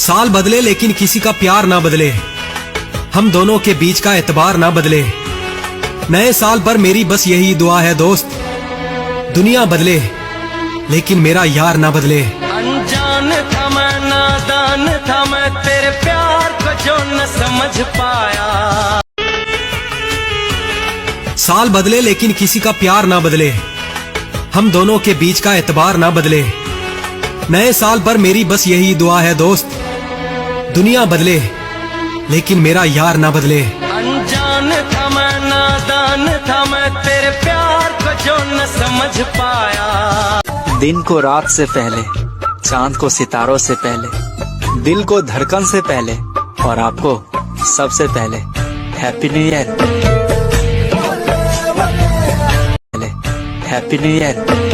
साल बदले लेकिन किसी का प्यार ना बदले, हम दोनों के बीच का एतबार ना बदले। नए साल पर मेरी बस यही दुआ है दोस्त, दुनिया बदले लेकिन मेरा यार ना बदले। अनजान था मैं, नादान था मैं, तेरे प्यार को जो न समझ पाया। साल बदले लेकिन किसी का प्यार ना बदले, हम दोनों के बीच का एतबार ना बदले। नए साल पर मेरी बस यही दुआ है दोस्त, दुनिया बदले लेकिन मेरा यार ना बदले। अनजान था मैं, नादान था मैं, तेरे प्यार को जो न समझ पाया। दिन को रात से पहले, चांद को सितारों से पहले, दिल को धड़कन से पहले और आपको सबसे पहले happy new year. Happy new year.